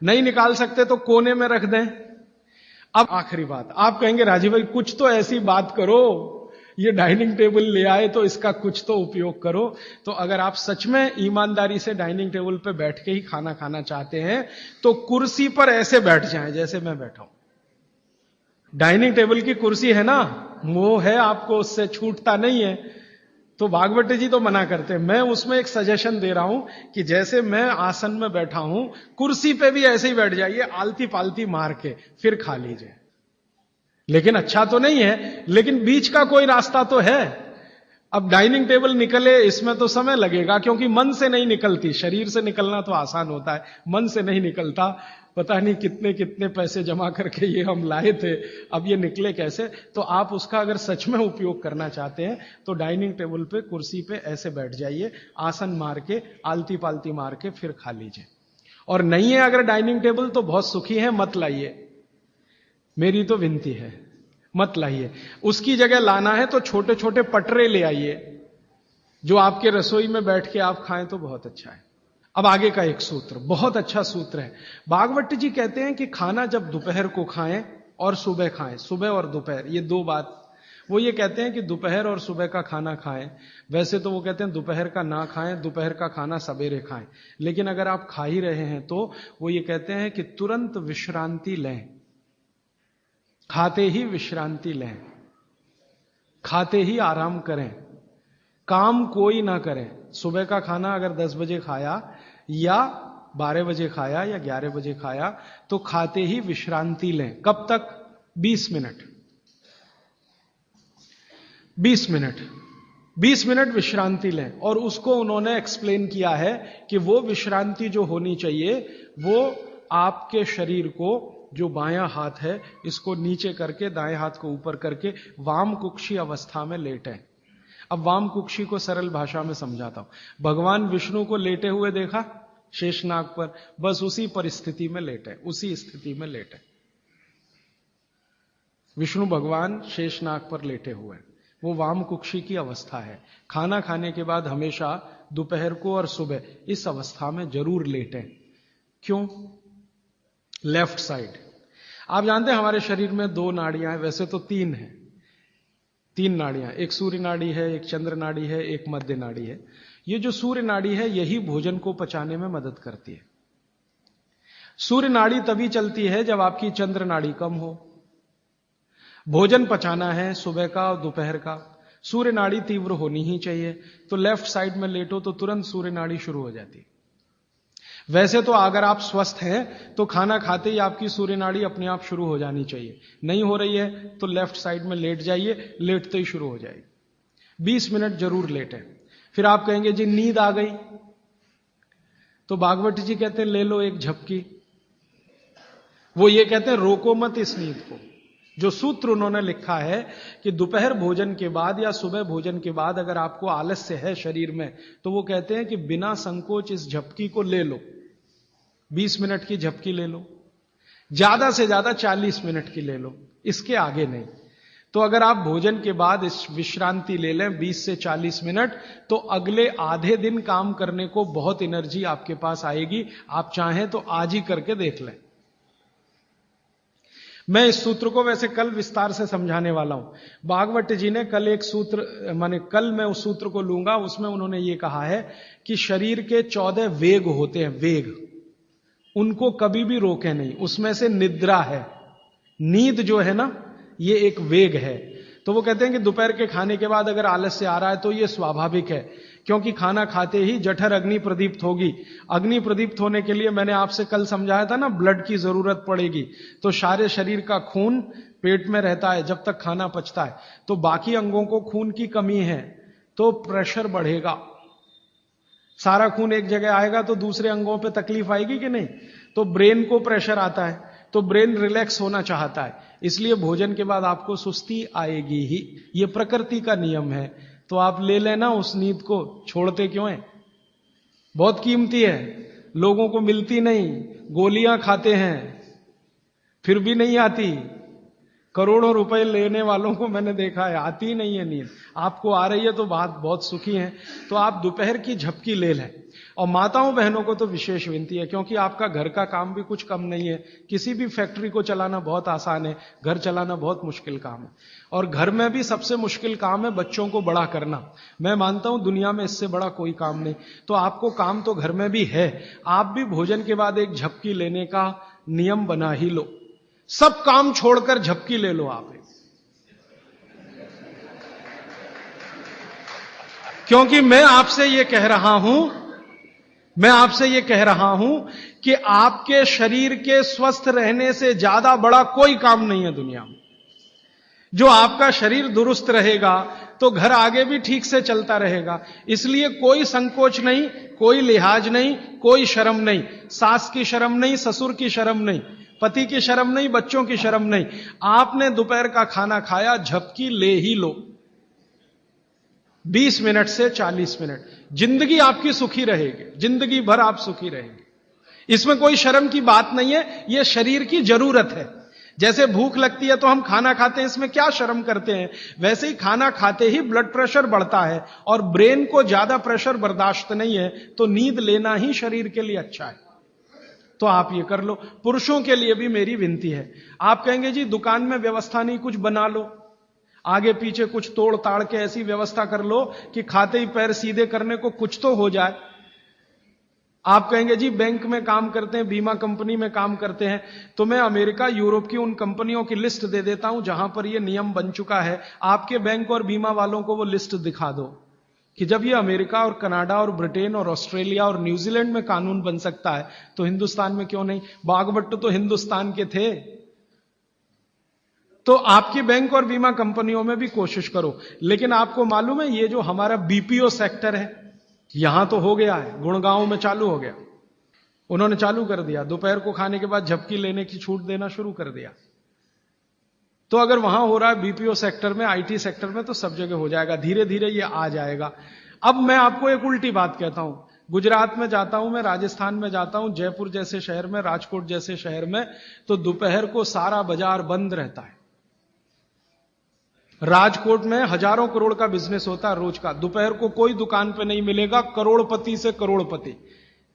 नहीं निकाल सकते तो कोने में रख दें। अब आखिरी बात, आप कहेंगे राजीव भाई कुछ तो ऐसी बात करो, ये डाइनिंग टेबल ले आए तो इसका कुछ तो उपयोग करो। तो अगर आप सच में ईमानदारी से डाइनिंग टेबल पे बैठ के ही खाना खाना चाहते हैं तो कुर्सी पर ऐसे बैठ जाएं जैसे मैं बैठा हूं। डाइनिंग टेबल की कुर्सी है ना, मोह है आपको, उससे छूटता नहीं है। तो भागवत जी तो मना करते हैं, मैं उसमें एक सजेशन दे रहा हूं कि जैसे मैं आसन में बैठा हूं कुर्सी पे भी ऐसे ही बैठ जाइए, आलती पालती मार के फिर खा लीजिए। लेकिन अच्छा तो नहीं है, लेकिन बीच का कोई रास्ता तो है। अब डाइनिंग टेबल निकले इसमें तो समय लगेगा, क्योंकि मन से नहीं निकलती। शरीर से निकलना तो आसान होता है, मन से नहीं निकलता। पता नहीं कितने कितने पैसे जमा करके ये हम लाए थे, अब ये निकले कैसे। तो आप उसका अगर सच में उपयोग करना चाहते हैं तो डाइनिंग टेबल पे कुर्सी पे ऐसे बैठ जाइए, आसन मार के आलती पालती मार के फिर खा लीजिए। और नहीं है अगर डाइनिंग टेबल तो बहुत सुखी है, मत लाइए, मेरी तो विनती है, मत लाइए। उसकी जगह लाना है तो छोटे छोटे पटरे ले आइए, जो आपके रसोई में बैठ के आप खाएं तो बहुत अच्छा है। अब आगे का एक सूत्र, बहुत अच्छा सूत्र है। भागवत जी कहते हैं कि खाना जब दोपहर को खाएं और सुबह खाएं, सुबह और दोपहर, ये दो बात। वो ये कहते हैं कि दोपहर और सुबह का खाना खाएं। वैसे तो वो कहते हैं दोपहर का ना खाएं, दोपहर का खाना सवेरे खाएं। लेकिन अगर आप खा ही रहे हैं तो वो ये कहते हैं कि तुरंत विश्रांति लें, खाते ही विश्रांति लें, खाते ही आराम करें, काम कोई ना करें। सुबह का खाना अगर 10 बजे खाया या 12 बजे खाया या 11 बजे खाया तो खाते ही विश्रांति लें। कब तक? 20 मिनट, 20 मिनट, 20 मिनट विश्रांति लें। और उसको उन्होंने एक्सप्लेन किया है कि वो विश्रांति जो होनी चाहिए वो आपके शरीर को, जो बायां हाथ है इसको नीचे करके दाएं हाथ को ऊपर करके वाम कुक्षी अवस्था में लेटें। अब वाम कुक्षी को सरल भाषा में समझाता हूं। भगवान विष्णु को लेटे हुए देखा शेषनाग पर, बस उसी परिस्थिति में लेटे, उसी स्थिति में लेटे। विष्णु भगवान शेषनाग पर लेटे हुए, वो वाम कुक्षी की अवस्था है। खाना खाने के बाद हमेशा दोपहर को और सुबह इस अवस्था में जरूर लेटें। क्यों? Left side. आप जानते हैं हमारे शरीर में 2 नाड़ियां हैं, वैसे तो 3 हैं, 3 नाड़ियां, एक सूर्य नाड़ी है, एक चंद्र नाड़ी है, एक मध्य नाड़ी है। ये जो सूर्य नाड़ी है यही भोजन को पचाने में मदद करती है। सूर्य नाड़ी तभी चलती है जब आपकी चंद्र नाड़ी कम हो। भोजन पचाना है सुबह का और दोपहर का, सूर्य नाड़ी तीव्र होनी ही चाहिए। तो लेफ्ट साइड में लेटो तो तुरंत सूर्य नाड़ी शुरू हो जाती है। वैसे तो अगर आप स्वस्थ हैं तो खाना खाते ही आपकी सूर्य नाड़ी अपने आप शुरू हो जानी चाहिए। नहीं हो रही है तो लेफ्ट साइड में लेट जाइए, लेटते ही शुरू हो जाएगी। 20 मिनट जरूर लेटें। फिर आप कहेंगे जी नींद आ गई, तो भागवत जी कहते हैं ले लो एक झपकी। वो ये कहते हैं रोको मत इस नींद को। जो सूत्र उन्होंने लिखा है कि दोपहर भोजन के बाद या सुबह भोजन के बाद अगर आपको आलस्य है शरीर में, तो वो कहते हैं कि बिना संकोच इस झपकी को ले लो। 20 मिनट की झपकी ले लो, ज्यादा से ज्यादा 40 मिनट की ले लो, इसके आगे नहीं। तो अगर आप भोजन के बाद इस विश्रांति ले लें 20 से 40 मिनट, तो अगले आधे दिन काम करने को बहुत एनर्जी आपके पास आएगी। आप चाहें तो आज ही करके देख लें। मैं इस सूत्र को वैसे कल विस्तार से समझाने वाला हूं। भागवत जी ने कल एक सूत्र, माने कल मैं उस सूत्र को लूंगा, उसमें उन्होंने ये कहा है कि शरीर के 14 वेग होते हैं, वेग, उनको कभी भी रोके नहीं। उसमें से निद्रा है, नींद जो है ना, ये एक वेग है। तो वो कहते हैं कि दोपहर के खाने के बाद अगर आलस्य आ रहा है तो ये स्वाभाविक है, क्योंकि खाना खाते ही जठर अग्नि प्रदीप्त होगी। अग्नि प्रदीप्त होने के लिए मैंने आपसे कल समझाया था ना, ब्लड की जरूरत पड़ेगी। तो सारे शरीर का खून पेट में रहता है जब तक खाना पचता है। तो बाकी अंगों को खून की कमी है तो प्रेशर बढ़ेगा। सारा खून एक जगह आएगा तो दूसरे अंगों पे तकलीफ आएगी कि नहीं? तो ब्रेन को प्रेशर आता है, तो ब्रेन रिलैक्स होना चाहता है, इसलिए भोजन के बाद आपको सुस्ती आएगी ही। ये प्रकृति का नियम है। तो आप ले लेना उस नींद को, छोड़ते क्यों हैं? बहुत कीमती है, लोगों को मिलती नहीं। गोलियां खाते हैं फिर भी नहीं आती, करोड़ों रुपए लेने वालों को मैंने देखा है, आती ही नहीं है नींद। आपको आ रही है तो बात बहुत सुखी है, तो आप दोपहर की झपकी ले लें। और माताओं बहनों को तो विशेष विनती है, क्योंकि आपका घर का काम भी कुछ कम नहीं है। किसी भी फैक्ट्री को चलाना बहुत आसान है, घर चलाना बहुत मुश्किल काम है। और घर में भी सबसे मुश्किल काम है बच्चों को बड़ा करना। मैं मानता हूं दुनिया में इससे बड़ा कोई काम नहीं। तो आपको काम तो घर में भी है, आप भी भोजन के बाद एक झपकी लेने का नियम बना ही लो। सब काम छोड़कर झपकी ले लो आप, क्योंकि मैं आपसे यह कह रहा हूं कि आपके शरीर के स्वस्थ रहने से ज्यादा बड़ा कोई काम नहीं है दुनिया में। जो आपका शरीर दुरुस्त रहेगा तो घर आगे भी ठीक से चलता रहेगा। इसलिए कोई संकोच नहीं, कोई लिहाज नहीं, कोई शर्म नहीं। सास की शर्म नहीं, ससुर की शर्म नहीं, पति की शर्म नहीं, बच्चों की शर्म नहीं। आपने दोपहर का खाना खाया, झपकी ले ही लो। 20 मिनट से 40 मिनट, जिंदगी आपकी सुखी रहेगी, जिंदगी भर आप सुखी रहेंगे। इसमें कोई शर्म की बात नहीं है, यह शरीर की जरूरत है। जैसे भूख लगती है तो हम खाना खाते हैं, इसमें क्या शर्म करते हैं। वैसे ही खाना खाते ही ब्लड प्रेशर बढ़ता है और ब्रेन को ज्यादा प्रेशर बर्दाश्त नहीं है, तो नींद लेना ही शरीर के लिए अच्छा है। तो आप ये कर लो। पुरुषों के लिए भी मेरी विनती है। आप कहेंगे जी दुकान में व्यवस्था नहीं, कुछ बना लो, आगे पीछे कुछ तोड़ ताड़ के ऐसी व्यवस्था कर लो कि खाते ही पैर सीधे करने को कुछ तो हो जाए। आप कहेंगे जी बैंक में काम करते हैं, बीमा कंपनी में काम करते हैं, तो मैं अमेरिका यूरोप की उन कंपनियों की लिस्ट दे देता हूं जहां पर यह नियम बन चुका है। आपके बैंक और बीमा वालों को वो लिस्ट दिखा दो कि जब ये अमेरिका और कनाडा और ब्रिटेन और ऑस्ट्रेलिया और न्यूजीलैंड में कानून बन सकता है तो हिंदुस्तान में क्यों नहीं। बागवट तो हिंदुस्तान के थे। तो आपकी बैंक और बीमा कंपनियों में भी कोशिश करो। लेकिन आपको मालूम है ये जो हमारा बीपीओ सेक्टर है, यहां तो हो गया है, गुड़गांव में चालू हो गया। उन्होंने चालू कर दिया, दोपहर को खाने के बाद झपकी लेने की छूट देना शुरू कर दिया। तो अगर वहां हो रहा है बीपीओ सेक्टर में, आईटी सेक्टर में, तो सब जगह हो जाएगा। धीरे धीरे ये आ जाएगा। अब मैं आपको एक उल्टी बात कहता हूं। गुजरात में जाता हूं मैं, राजस्थान में जाता हूं, जयपुर जैसे शहर में, राजकोट जैसे शहर में, तो दोपहर को सारा बाजार बंद रहता है। राजकोट में हजारों करोड़ का बिजनेस होता है रोज का। दोपहर को कोई दुकान पे नहीं मिलेगा, करोड़पति से करोड़पति।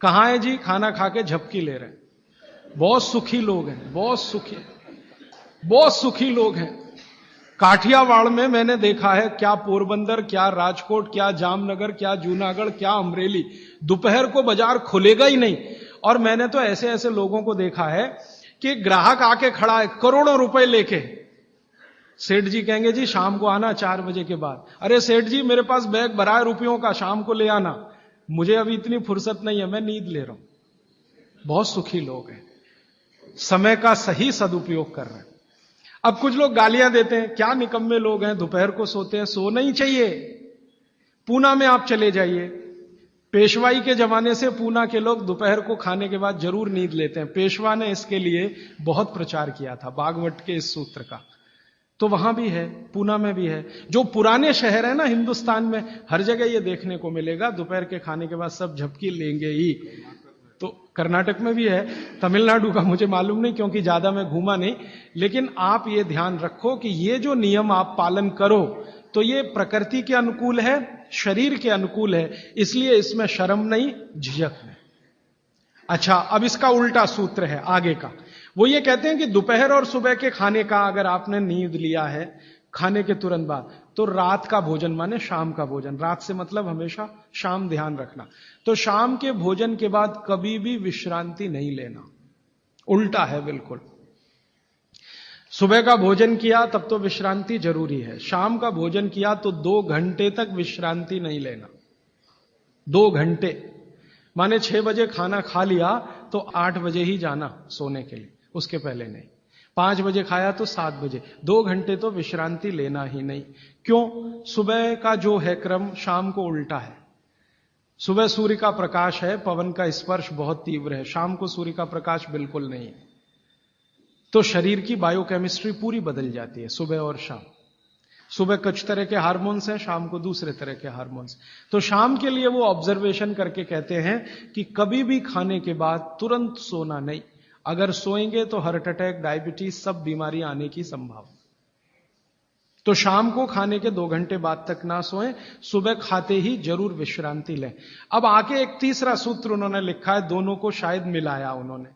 कहां है जी? खाना खा के झपकी ले रहे हैं। बहुत सुखी लोग हैं, बहुत सुखी लोग हैं। काठियावाड़ में मैंने देखा है, क्या पोरबंदर, क्या राजकोट, क्या जामनगर, क्या जूनागढ़, क्या अमरेली, दोपहर को बाजार खुलेगा ही नहीं। और मैंने तो ऐसे ऐसे लोगों को देखा है कि ग्राहक आके खड़ा है करोड़ों रुपए लेके। सेठ जी कहेंगे जी शाम को आना 4 बजे के बाद। अरे सेठ जी मेरे पास बैग भरा है रुपयों का, शाम को ले आना। मुझे अभी इतनी फुर्सत नहीं है, मैं नींद ले रहा हूं। बहुत सुखी लोग हैं, समय का सही सदुपयोग कर रहे हैं। अब कुछ लोग गालियां देते हैं, क्या निकम्मे लोग हैं, दोपहर को सोते हैं। सोना ही चाहिए। पूना में आप चले जाइए, पेशवाई के जमाने से पूना के लोग दोपहर को खाने के बाद जरूर नींद लेते हैं। पेशवा ने इसके लिए बहुत प्रचार किया था, बागवट के इस सूत्र का। तो वहां भी है, पूना में भी है। जो पुराने शहर है ना हिंदुस्तान में, हर जगह ये देखने को मिलेगा, दोपहर के खाने के बाद सब झपकी लेंगे ही। तो कर्नाटक में भी है, तमिलनाडु का मुझे मालूम नहीं क्योंकि ज्यादा मैं घूमा नहीं। लेकिन आप ये ध्यान रखो कि ये जो नियम आप पालन करो तो ये प्रकृति के अनुकूल है, शरीर के अनुकूल है, इसलिए इसमें शर्म नहीं, झिझक नहीं। अच्छा, अब इसका उल्टा सूत्र है आगे का। वो ये कहते हैं कि दोपहर और सुबह के खाने का अगर आपने नींद लिया है खाने के तुरंत बाद, तो रात का भोजन माने शाम का भोजन, रात से मतलब हमेशा शाम, ध्यान रखना। तो शाम के भोजन के बाद कभी भी विश्रांति नहीं लेना, उल्टा है बिल्कुल। सुबह का भोजन किया तब तो विश्रांति जरूरी है, शाम का भोजन किया तो 2 घंटे तक विश्रांति नहीं लेना। 2 घंटे माने 6 बजे खाना खा लिया तो 8 बजे ही जाना सोने के लिए, उसके पहले नहीं। 5 बजे खाया तो 7 बजे, 2 घंटे तो विश्रांति लेना ही नहीं। क्यों? सुबह का जो है क्रम शाम को उल्टा है। सुबह सूर्य का प्रकाश है, पवन का स्पर्श बहुत तीव्र है, शाम को सूर्य का प्रकाश बिल्कुल नहीं है। तो शरीर की बायोकेमिस्ट्री पूरी बदल जाती है सुबह और शाम। सुबह कुछ तरह के हार्मोन्स हैं, शाम को दूसरे तरह के हार्मोन्स। तो शाम के लिए वो ऑब्जर्वेशन करके कहते हैं कि कभी भी खाने के बाद तुरंत सोना नहीं। अगर सोएंगे तो हार्ट अटैक, डायबिटीज, सब बीमारी आने की संभावना। तो शाम को खाने के 2 घंटे बाद तक ना सोएं, सुबह खाते ही जरूर विश्रांति लें। अब आके एक तीसरा सूत्र उन्होंने लिखा है, दोनों को शायद मिलाया उन्होंने,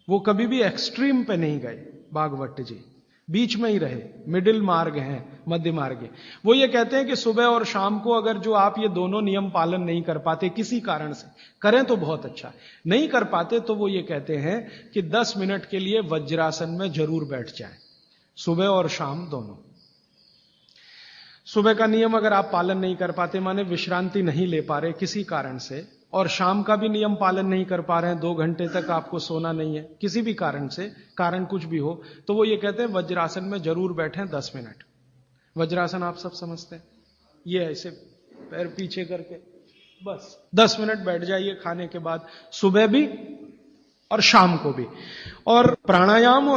वो कभी भी एक्सट्रीम पे नहीं गए भागवत जी, बीच में ही रहे, मिडिल मार्ग है, मध्य मार्ग है। वो ये कहते हैं कि सुबह और शाम को अगर जो आप ये दोनों नियम पालन नहीं कर पाते किसी कारण से, करें तो बहुत अच्छा, नहीं कर पाते तो वो ये कहते हैं कि 10 मिनट के लिए वज्रासन में जरूर बैठ जाएं, सुबह और शाम दोनों। सुबह का नियम अगर आप पालन नहीं कर पाते, माने विश्रांति नहीं ले पा रहे किसी कारण से, और शाम का भी नियम पालन नहीं कर पा रहे हैं, 2 घंटे तक आपको सोना नहीं है किसी भी कारण से, कारण कुछ भी हो, तो वो ये कहते हैं वज्रासन में जरूर बैठें 10 मिनट। वज्रासन आप सब समझते हैं, ये ऐसे पैर पीछे करके बस 10 मिनट बैठ जाइए खाने के बाद, सुबह भी और शाम को भी। और प्राणायाम और